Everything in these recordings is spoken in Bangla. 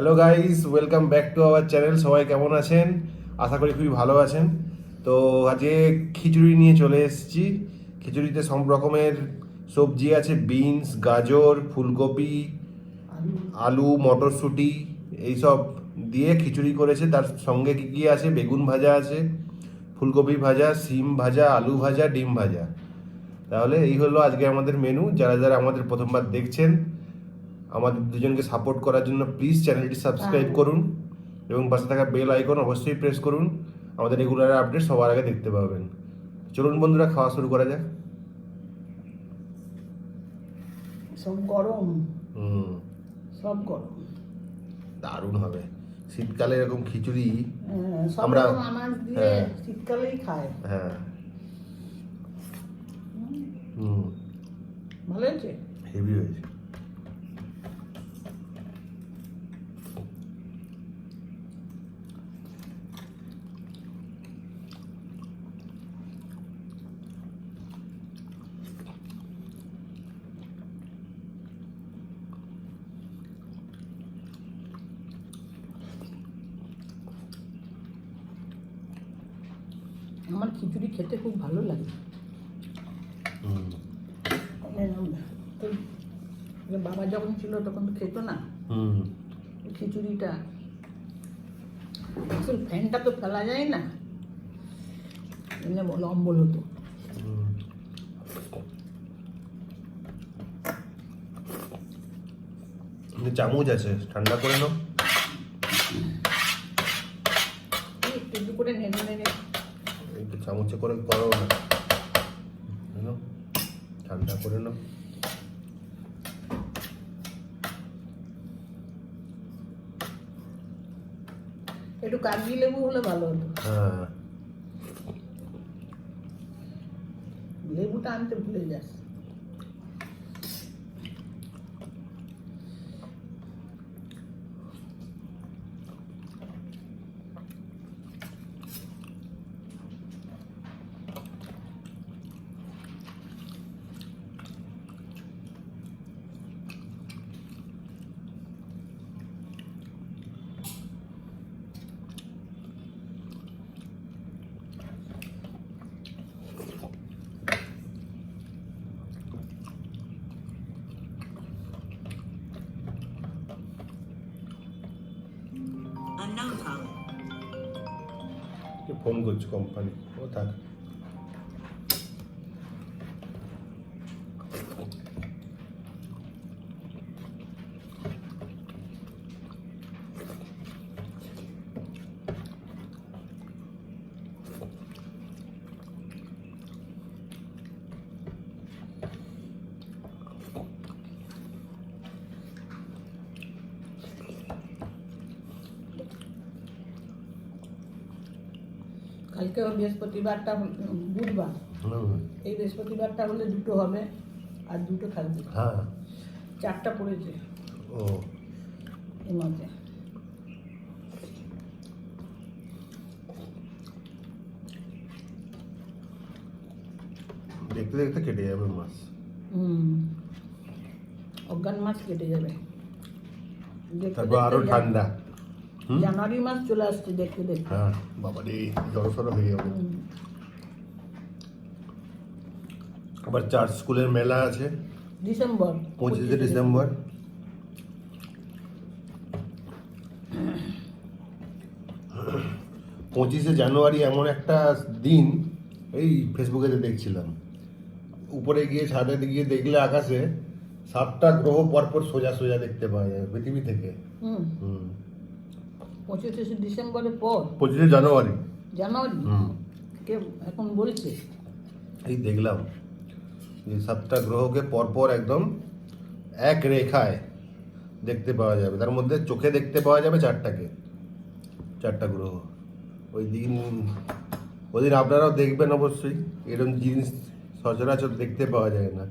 Hello guys, welcome back to our channel. সবাই কেমন আছেন? আশা করি খুবই ভালো আছেন। তো আজকে খিচুড়ি নিয়ে চলে এসেছি। খিচুড়িতে সব রকমের সবজি আছে, বিনস, গাজর, ফুলকপি, আলু, মটরশুঁটি এইসব দিয়ে খিচুড়ি করেছে। তার সঙ্গে কী কী আছে? বেগুন ভাজা আছে, ফুলকপি ভাজা, সিম ভাজা, আলু ভাজা, ডিম ভাজা। তাহলে এই হলো আজকে আমাদের মেনু। যারা যারা আমাদের প্রথমবার দেখছেন, আমাদের দুজনকে সাপোর্ট করার জন্য প্লিজ চ্যানেলটি সাবস্ক্রাইব করুন এবং পাশে থাকা বেল আইকন অবশ্যই প্রেস করুন। আমাদের রেগুলার আপডেট সবার আগে দেখতে পাবেন। চলুন বন্ধুরা, খাওয়া শুরু করা যাক। সব গরম, হুম, সব গরম। দারুণ হবে শীতকালে এরকম খিচুড়ি। সব আমরা রকম আনাজ দিয়ে হ্যাঁ শীতকালেই খায়। হ্যাঁ হুম, ভালো হয়েছে। হেভি হয়েছে। আমার খিচুড়ি খেতে খুব ভালো লাগে। হুম, তো বাবা যখন ছিল তখন তো খেত না হুম, ওই খিচুড়িটা। আসলে ফ্যানটা তো ফেলা যায় না, এমনি অম্বল হতো। হুম। চামচ আছে, ঠান্ডা করে নাও। একটু একটু করে নেড়ে নেড়ে একটু চামচে করে করো না, নাও, ঠান্ডা করে নাও। একটু কাগজি লেবু হলে ভালো হতো। হ্যাঁ, লেবুটা আনতে ভুলে যাস। Unknown caller. ফোন করছি কোম্পানি, ও থাক। কালকে বৃহস্পতিবারটা বুধবার, হুম, এই বৃহস্পতিবারটা হলে দুটো হবে আর দুটো থাকবে। হ্যাঁ, 4টা পড়েছে ও এর মধ্যে। দেখতে দেখতে কেটে যাবে মাস। অজ্ঞান মাস কেটে যাবে। দেখতে তারপর আরো দেখতে ঠান্ডা। হুম, জানুয়ারি মাস চলে আসছে দেখতে দেখতে। হ্যাঁ বাবা রে, জড়সড় হয়ে যাবে। হুম, আবার চার্চ স্কুলের মেলা আছে ডিসেম্বর 25শে ডিসেম্বর। পঁচিশে জানুয়ারি এমন একটা দিন, এই ফেসবুকে দেখছিলাম, উপরে গিয়ে ছাদে গিয়ে দেখলে আকাশে 7টা গ্রহ পরপর সোজা সোজা দেখতে পাওয়া যায় পৃথিবী থেকে। হুম, হুম, 25শে ডিসেম্বরের পর 25শে জানুয়ারি। জানুয়ারি হুম, কে এখন বলছে। এই দেখলাম যে 7টা গ্রহকে পরপর একদম এক রেখায় দেখতে পাওয়া যাবে। তার মধ্যে চোখে দেখতে পাওয়া যাবে 4টা গ্রহ। ওই দিন, ওদিন আপনারাও দেখবেন অবশ্যই। এরকম জিনিস সচরাচর দেখতে পাওয়া যায় না।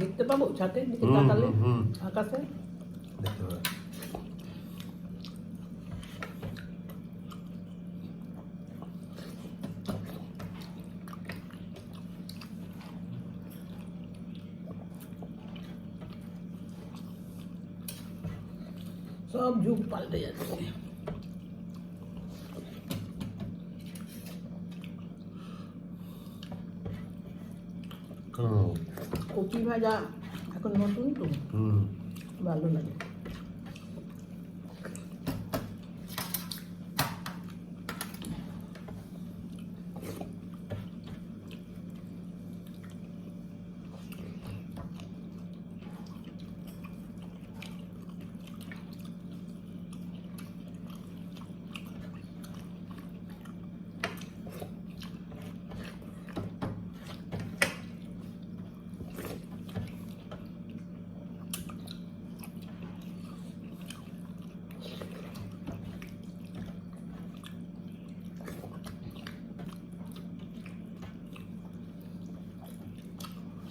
দেখতে পাবো ছাদের দিকে হুম, তাকালে হুম, হুম, আকাশে। দেখতে পাওয়া যায়। সব যুগ পাল্টে যাচ্ছে। কপি ভাজা এখন নতুন তো ভালো লাগে।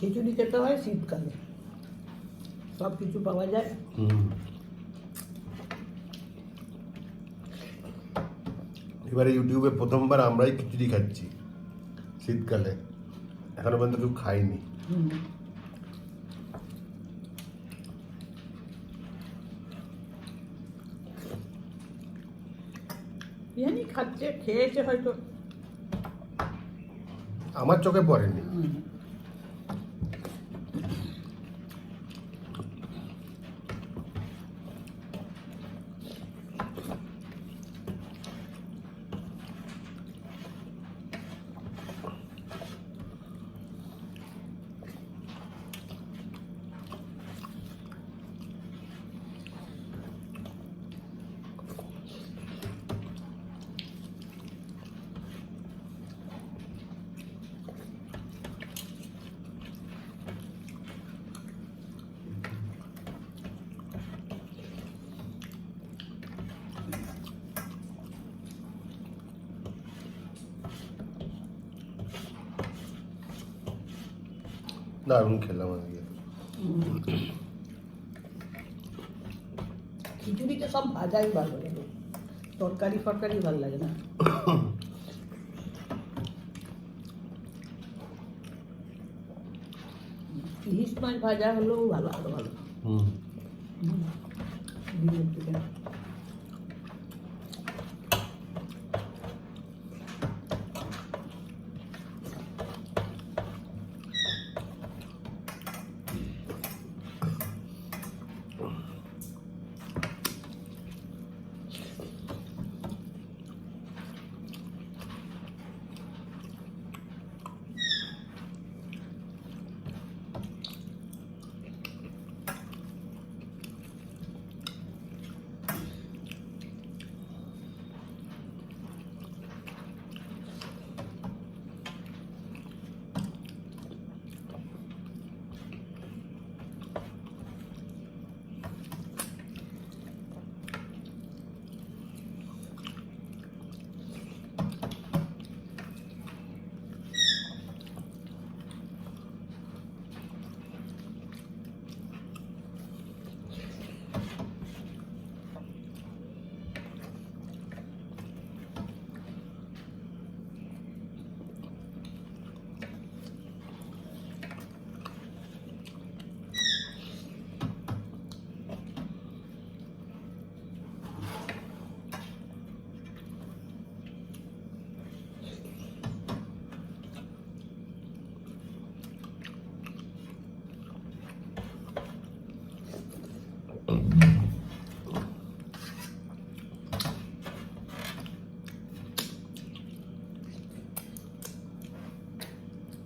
খিচুড়ি খেতে হয় শীতকালে, সব কিছু পাওয়া যায়। এবারে ইউটিউবে প্রথমবার আমরাই খিচুড়ি খাচ্ছি শীতকালে, এখনো পর্যন্ত কেউ খাইনি। জানি খাচ্ছে, খেয়েছে হয়তো। আমার চোখে পড়েনি। দারুণ খেলাম আজকে। খিচুড়িতে সব ভাজাই ভালো লাগে, তরকারি ফরকারি ভালো লাগে না। ইলিশ মাছ ভাজা হলেও ভালো, আরো ভালো। ডিমের থেকে।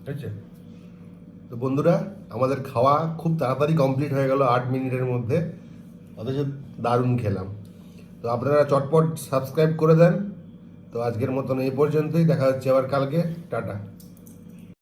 ঠিক আছে, তো বন্ধুরা আমাদের খাওয়া খুব তাড়াতাড়ি কমপ্লিট হয়ে গেল 8 মিনিটের মধ্যে, অথচ দারুণ খেলাম। তো আপনারা চটপট সাবস্ক্রাইব করে দেন। তো আজকের মতন এই পর্যন্তই, দেখা হচ্ছে আবার কালকে। টাটা।